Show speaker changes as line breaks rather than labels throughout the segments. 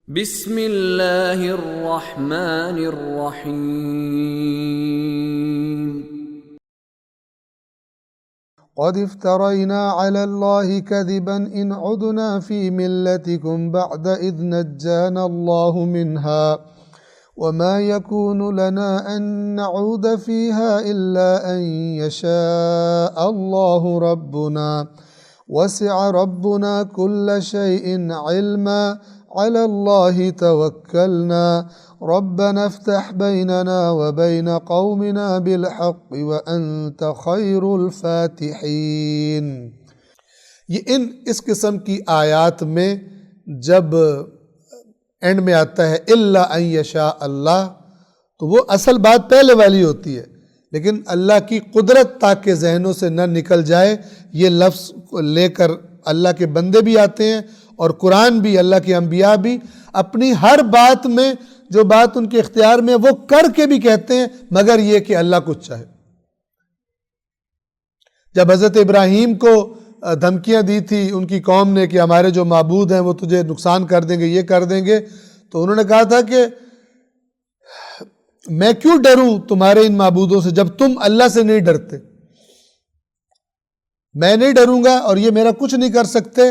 بسم اللہ الرحمن الرحیم
قد افترينا على الله كذبا إن عدنا في ملتكم بعد إذ نجانا الله منها وما يكون لنا أن نعود فيها إلا أن يشاء الله ربنا وسع ربنا كل شيء علما على الله توكلنا ربنا افتح بيننا وبين قومنا بالحق وأنت خير الفاتحين۔ یہ اس قسم کی آیات میں جب اینڈ میں آتا ہے الا ان یشاء اللہ، تو وہ اصل بات پہلے والی ہوتی ہے، لیکن اللہ کی قدرت تاکہ ذہنوں سے نہ نکل جائے، یہ لفظ لے کر اللہ کے بندے بھی آتے ہیں اور قرآن بھی، اللہ کے انبیاء بھی اپنی ہر بات میں جو بات ان کے اختیار میں وہ کر کے بھی کہتے ہیں مگر یہ کہ اللہ کچھ چاہے۔ جب حضرت ابراہیم کو دھمکیاں دی تھی ان کی قوم نے کہ ہمارے جو معبود ہیں وہ تجھے نقصان کر دیں گے، یہ کر دیں گے، تو انہوں نے کہا تھا کہ میں کیوں ڈروں تمہارے ان معبودوں سے جب تم اللہ سے نہیں ڈرتے؟ میں نہیں ڈروں گا اور یہ میرا کچھ نہیں کر سکتے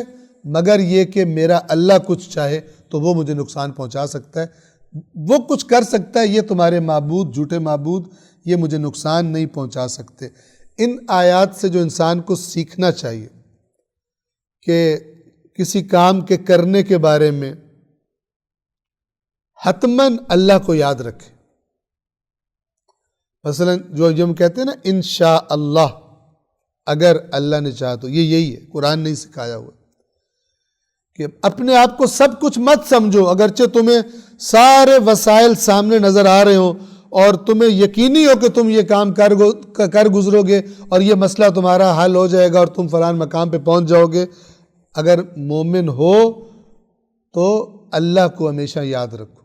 مگر یہ کہ میرا اللہ کچھ چاہے تو وہ مجھے نقصان پہنچا سکتا ہے، وہ کچھ کر سکتا ہے، یہ تمہارے معبود، جھوٹے معبود، یہ مجھے نقصان نہیں پہنچا سکتے۔ ان آیات سے جو انسان کو سیکھنا چاہیے کہ کسی کام کے کرنے کے بارے میں حتماً اللہ کو یاد رکھے۔ مثلا جو ہم کہتے ہیں نا انشاءاللہ، اگر اللہ نے چاہا تو، یہ یہی ہے، قرآن نے سکھایا ہوا کہ اپنے آپ کو سب کچھ مت سمجھو، اگرچہ تمہیں سارے وسائل سامنے نظر آ رہے ہوں اور تمہیں یقینی ہو کہ تم یہ کام کر گزرو گے اور یہ مسئلہ تمہارا حل ہو جائے گا اور تم فلان مقام پہ پہنچ جاؤ گے۔ اگر مومن ہو تو اللہ کو ہمیشہ یاد رکھو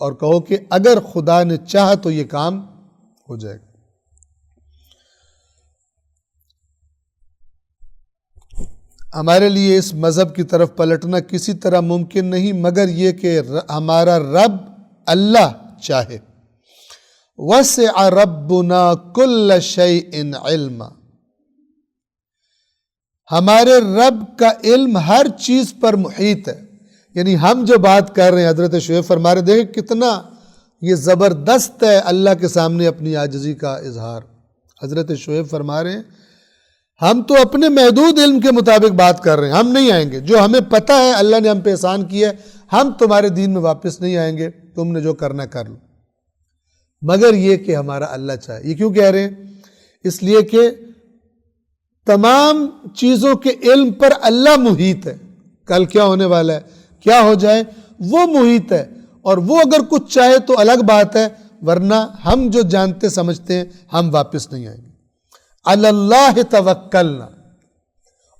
اور کہو کہ اگر خدا نے چاہا تو یہ کام ہو جائے گا۔ ہمارے لیے اس مذہب کی طرف پلٹنا کسی طرح ممکن نہیں مگر یہ کہ ہمارا رب اللہ چاہے۔ وَسِعَ رَبُّنَا كُلَّ شَيْءٍ عِلْمًا، ہمارے رب کا علم ہر چیز پر محیط ہے، یعنی ہم جو بات کر رہے ہیں، حضرت شعیب فرما رہے، دیکھیں کتنا یہ زبردست ہے اللہ کے سامنے اپنی عاجزی کا اظہار۔ حضرت شعیب فرما رہے ہیں ہم تو اپنے محدود علم کے مطابق بات کر رہے ہیں، ہم نہیں آئیں گے، جو ہمیں پتہ ہے اللہ نے ہم پہ احسان کیا ہے، ہم تمہارے دین میں واپس نہیں آئیں گے، تم نے جو کرنا کر لو، مگر یہ کہ ہمارا اللہ چاہے۔ یہ کیوں کہہ رہے ہیں؟ اس لیے کہ تمام چیزوں کے علم پر اللہ محیط ہے، کل کیا ہونے والا ہے، کیا ہو جائے، وہ محیط ہے، اور وہ اگر کچھ چاہے تو الگ بات ہے، ورنہ ہم جو جانتے سمجھتے ہیں ہم واپس نہیں آئیں گے۔ علی اللہ توکلنا،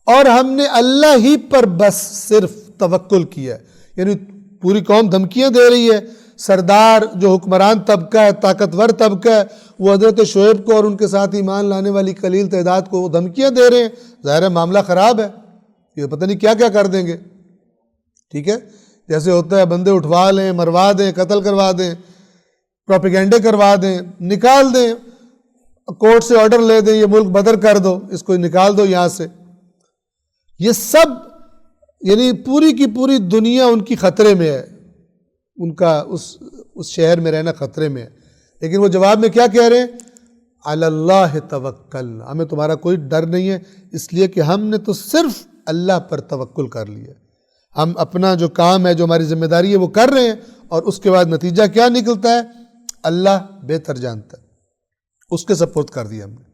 اور ہم نے اللہ ہی پر بس صرف توکل کیا ہے، یعنی پوری قوم دھمکیاں دے رہی ہے، سردار جو حکمران طبقہ ہے، طاقتور طبقہ ہے، وہ حضرت شعیب کو اور ان کے ساتھ ایمان لانے والی قلیل تعداد کو وہ دھمکیاں دے رہے ہیں، ظاہر ہے معاملہ خراب ہے، یہ پتہ نہیں کیا کیا کر دیں گے، ٹھیک ہے، جیسے ہوتا ہے بندے اٹھوا لیں، مروا دیں، قتل کروا دیں، پروپیگنڈے کروا دیں، نکال دیں، کورٹ سے آرڈر لے دیں یہ ملک بدر کر دو، اس کو نکال دو یہاں سے۔ یہ سب یعنی پوری کی پوری دنیا ان کی خطرے میں ہے، ان کا اس شہر میں رہنا خطرے میں ہے، لیکن وہ جواب میں کیا کہہ رہے ہیں؟ علی اللہ توکلنا، ہمیں تمہارا کوئی ڈر نہیں ہے، اس لیے کہ ہم نے تو صرف اللہ پر توکل کر لیا، ہم اپنا جو کام ہے، جو ہماری ذمہ داری ہے وہ کر رہے ہیں، اور اس کے بعد نتیجہ کیا نکلتا ہے اللہ بہتر جانتا ہے، اس کے سپورٹ کر دیا ہم نے۔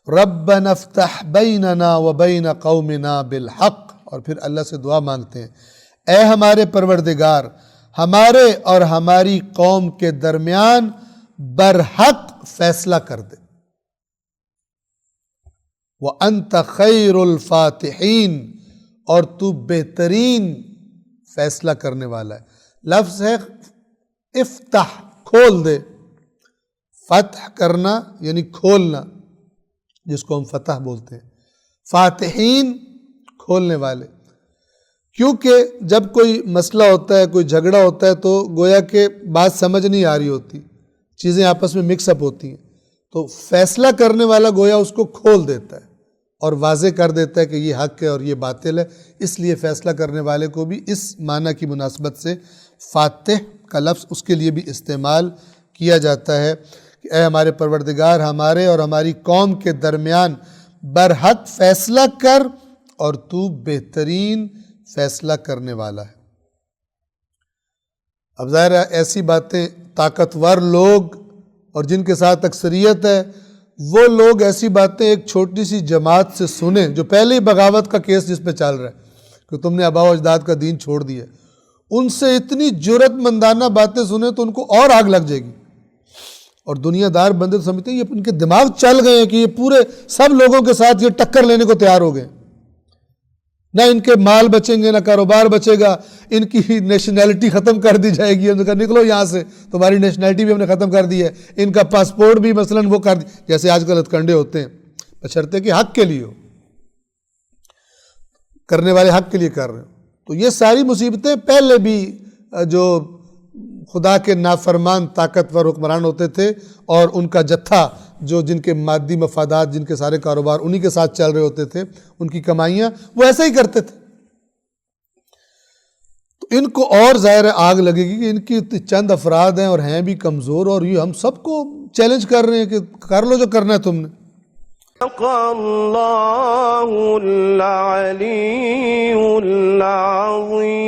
ربنا افتح بیننا وبین قومنا بالحق، اور پھر اللہ سے دعا مانگتے ہیں اے ہمارے پروردگار ہمارے اور ہماری قوم کے درمیان برحق فیصلہ کر دے۔ وانت خیر الفاتحین، اور تو بہترین فیصلہ کرنے والا ہے۔ لفظ ہے افتح، کھول دے، فتح کرنا یعنی کھولنا، جس کو ہم فتح بولتے ہیں، فاتحین کھولنے والے۔ کیونکہ جب کوئی مسئلہ ہوتا ہے، کوئی جھگڑا ہوتا ہے تو گویا کہ بات سمجھ نہیں آ رہی ہوتی، چیزیں آپس میں مکس اپ ہوتی ہیں، تو فیصلہ کرنے والا گویا اس کو کھول دیتا ہے اور واضح کر دیتا ہے کہ یہ حق ہے اور یہ باطل ہے. اس لیے فیصلہ کرنے والے کو بھی اس معنی کی مناسبت سے فاتح کا لفظ اس کے لیے بھی استعمال کیا جاتا ہے کہ اے ہمارے پروردگار، ہمارے اور ہماری قوم کے درمیان برحق فیصلہ کر اور تو بہترین فیصلہ کرنے والا ہے. اب ظاہر ہے ایسی باتیں طاقتور لوگ اور جن کے ساتھ اکثریت ہے، وہ لوگ ایسی باتیں ایک چھوٹی سی جماعت سے سنیں جو پہلے ہی بغاوت کا کیس جس پہ چل رہا ہے کہ تم نے آباء و اجداد کا دین چھوڑ دیا، ان سے اتنی جرأت مندانہ باتیں سنیں تو ان کو اور آگ لگ جائے گی. اور دنیا دار بندے تو سمجھتے ہیں یہ ان کے دماغ چل گئے ہیں کہ یہ پورے سب لوگوں کے ساتھ یہ ٹکر لینے کو تیار ہو گئے، نہ ان کے مال بچیں گے، نہ کاروبار بچے گا، ان کی نیشنلٹی ختم کر دی جائے گی. انہوں نے کہا نکلو یہاں سے، تمہاری نیشنلٹی بھی ہم نے ختم کر دی ہے، ان کا پاسپورٹ بھی مثلا وہ کر دی، جیسے آج کل ہتھکنڈے ہوتے ہیں، بشرطے کہ حق کے لیے ہو، کرنے والے حق کے لیے کر رہے ہو. تو یہ ساری مصیبتیں پہلے بھی جو خدا کے نافرمان طاقتور حکمران ہوتے تھے اور ان کا جتھا جو جن کے مادی مفادات، جن کے سارے کاروبار انہی کے ساتھ چل رہے ہوتے تھے، ان کی کمائیاں وہ ایسا ہی کرتے تھے. تو ان کو اور ظاہر آگ لگے گی کہ ان کی چند افراد ہیں اور ہیں بھی کمزور، اور یہ ہم سب کو چیلنج کر رہے ہیں کہ کر لو جو کرنا ہے تم نے.
اللہ العلی العظیم.